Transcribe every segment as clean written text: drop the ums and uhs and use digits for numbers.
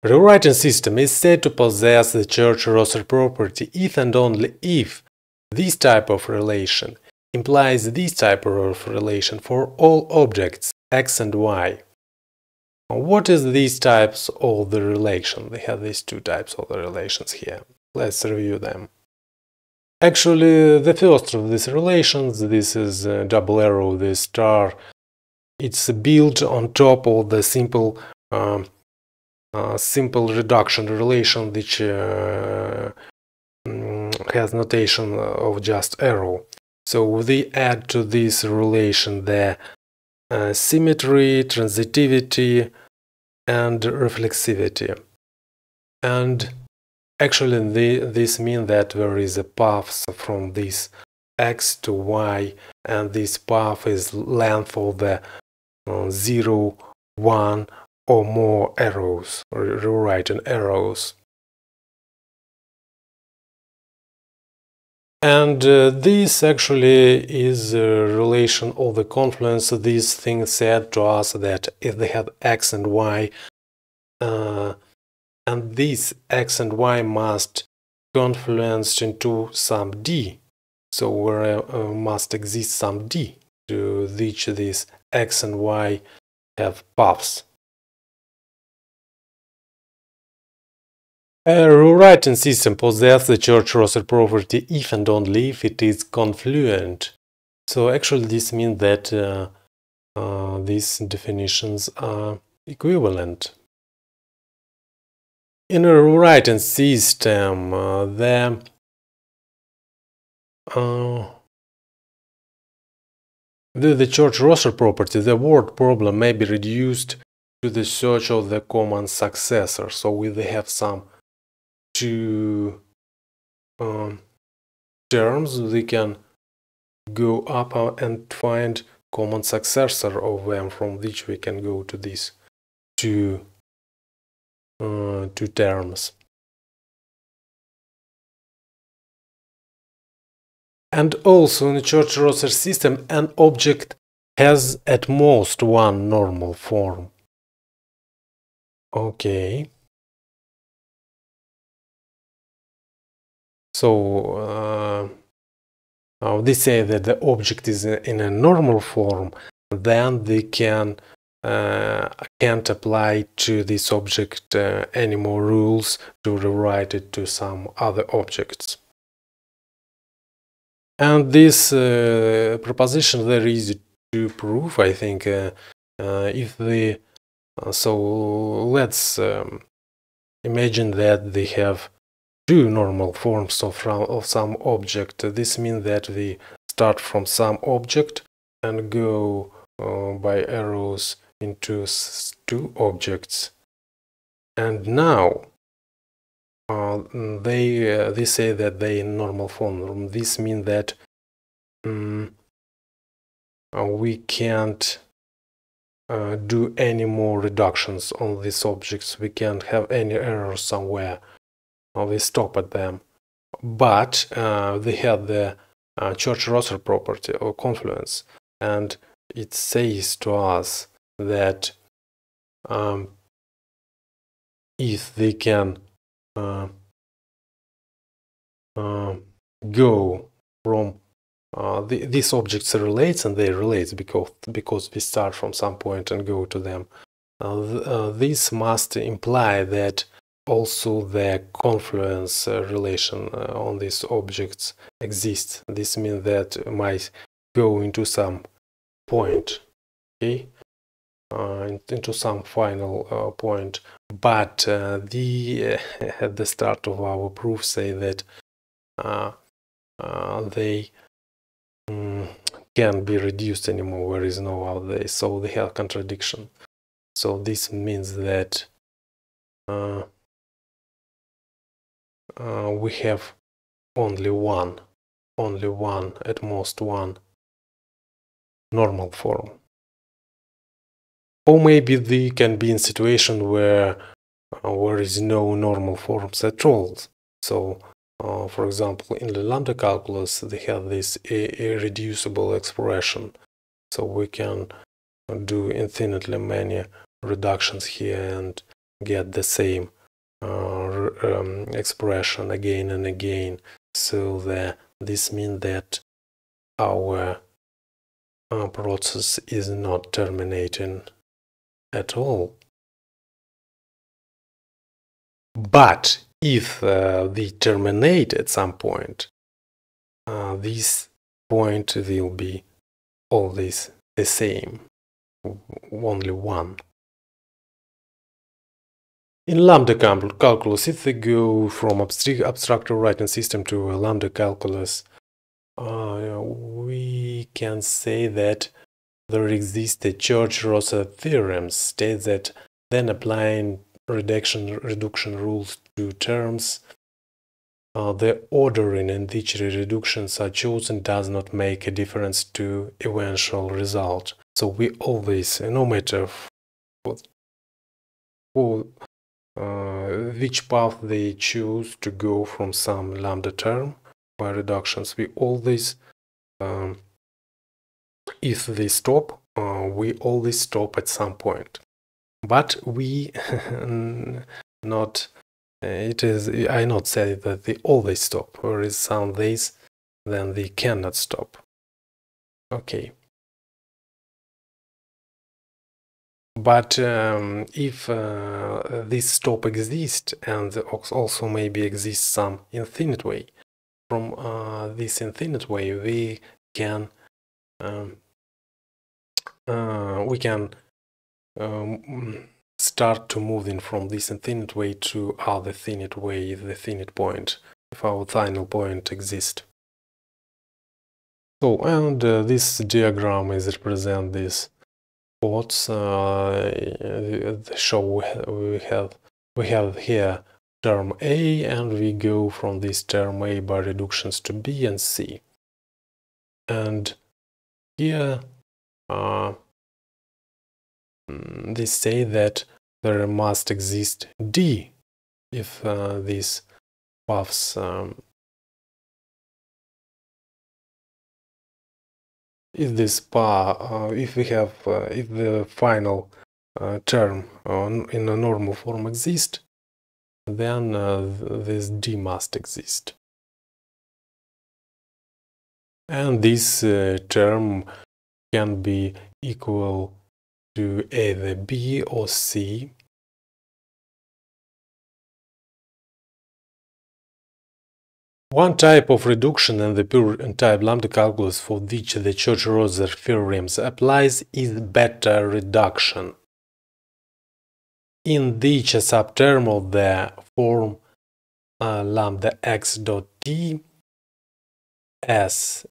Rewriting system is said to possess the Church-Rosser property if and only if this type of relation implies this type of relation for all objects x and y. What is these types of the relation? They have these two types of the relations here. Let's review them. Actually, the first of these relations, this is a double arrow, this star, it's built on top of the simple reduction relation, which has notation of just arrow. So we add to this relation the symmetry, transitivity, and reflexivity. And actually this means that there is a path from this x to y, and this path is length of the 0, 1 or more arrows, or rewriting arrows. And this actually is a relation of the confluence. These things said to us that if they have x and y, and this x and y must confluence into some d, so where must exist some d to which these x and y have paths. A rewriting system possesses the Church-Rosser property if and only if it is confluent. So actually this means that these definitions are equivalent. In a rewriting system, the Church-Rosser property, the word problem, may be reduced to the search of the common successor. So we have some two terms, we can go up and find common successor of them, from which we can go to these two terms. And also in the Church-Rosser system, an object has at most one normal form. Okay. So they say that the object is in a normal form, then they can't apply to this object any more rules to rewrite it to some other objects. And this proposition very easy to prove, I think. So let's imagine that they have two normal forms of some object. This means that we start from some object and go by arrows into two objects. And now they say that they in normal form. This means that we can't do any more reductions on these objects. We can't have any errors somewhere. We stop at them. But they have the Church-Rosser property or confluence, and it says to us that if they can go from these objects relates, and they relate because we start from some point and go to them. This must imply that also the confluence relation on these objects exists. This means that it might go into some point, okay, into some final point. But at the start of our proof say that they can't be reduced anymore. There is no out there, so they have contradiction. So this means that we have only one, at most one normal form. Or maybe they can be in situation where there is no normal forms at all. So for example, in the lambda calculus they have this irreducible expression, so we can do infinitely many reductions here, and get the same expression again and again. So this means that our process is not terminating at all. But if we terminate at some point, this point will be always the same, only one. In lambda calculus, if we go from abstract writing system to a lambda calculus, we can say that there exists a Church-Rosser theorem states that then applying reduction rules to terms, the ordering in which reductions are chosen does not make a difference to eventual result. So we always, no matter which path they choose to go from some lambda term by reductions, we always, if they stop, we always stop at some point. But we not, I not say that they always stop. There is some days then they cannot stop. Okay. But if this stop exists, and also maybe exists some infinite way, from this infinite way we can start to moving from this infinite way to other finite way, the finite point, if our final point exists. So, and this diagram is represent this spots. Show we have here term A, and we go from this term A by reductions to B and C. And here they say that there must exist D if these paths if we have if the final term in a normal form exists, then this D must exist. And this term can be equal to either B or C. One type of reduction in the pure type lambda calculus for which the Church-Rosser theorem applies is beta reduction, in which a subterm of the form lambda x dot t s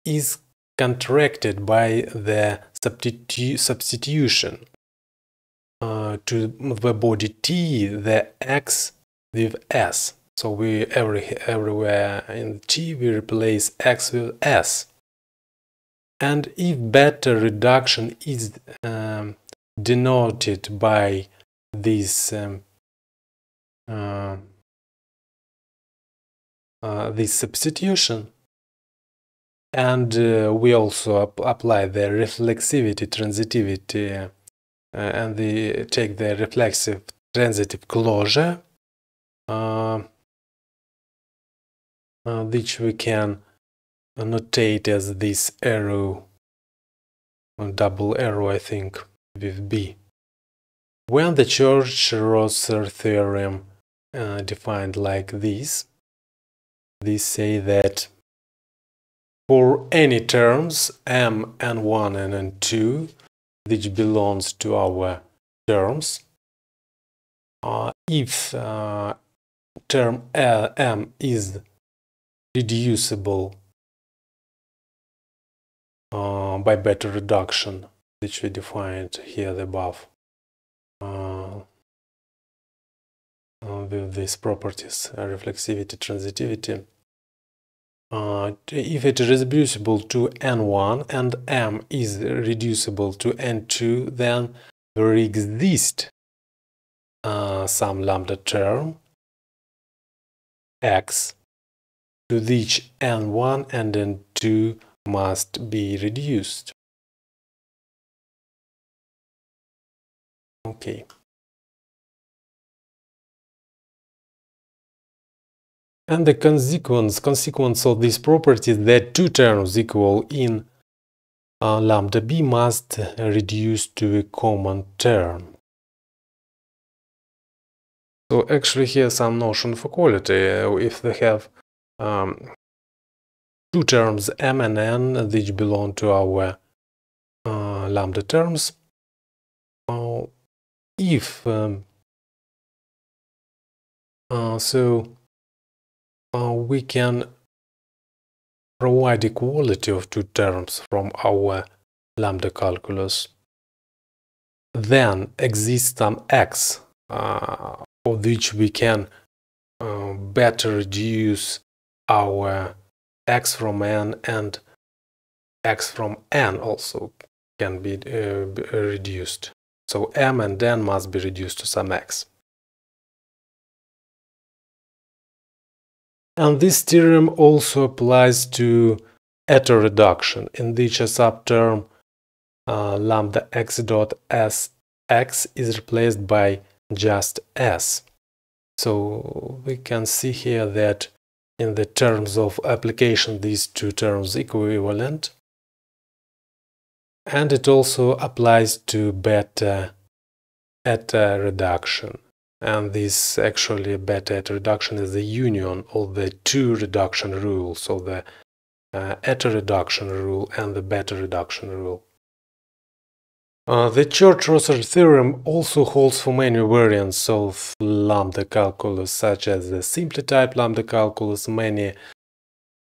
is contracted by the substitution to the body t the x with s. So we everywhere in t we replace x with s. And if beta reduction is denoted by this this substitution, and we also apply the reflexivity, transitivity, and take the reflexive transitive closure, which we can annotate as this arrow, double arrow, I think, with B. When the Church-Rosser theorem defined like this, they say that for any terms m, n1 and n2 which belongs to our terms, if term m is reducible by beta reduction, which we defined here above with these properties, reflexivity, transitivity. If it is reducible to n1 and m is reducible to n2, then there exists some lambda term x to which n1 and n2 must be reduced. Okay. And the consequence of this property is that two terms equal in lambda b must reduce to a common term. So actually here's some notion of equality. If they have two terms m and n which belong to our lambda terms, if we can provide equality of two terms from our lambda calculus, then exists some x for which we can better reduce our x from n, and x from n also can be reduced. So m and n must be reduced to some x. And this theorem also applies to heteroreduction, in which a subterm lambda x dot s x is replaced by just s. So we can see here that in the terms of application these two terms equivalent, and it also applies to beta heteroreduction. And this actually beta heteroreduction is the union of the two reduction rules, so the heteroreduction rule and the beta reduction rule. The Church-Rosser theorem also holds for many variants of lambda calculus, such as the simply type lambda calculus, many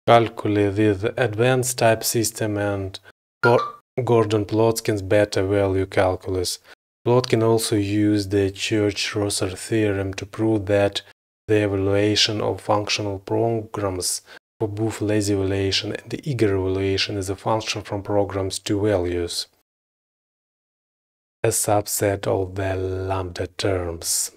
calculi with advanced type system, and Gordon-Plotkin's beta value calculus. Plotkin also used the Church-Rosser theorem to prove that the evaluation of functional programs for both lazy evaluation and the eager evaluation is a function from programs' two values, a subset of the lambda terms.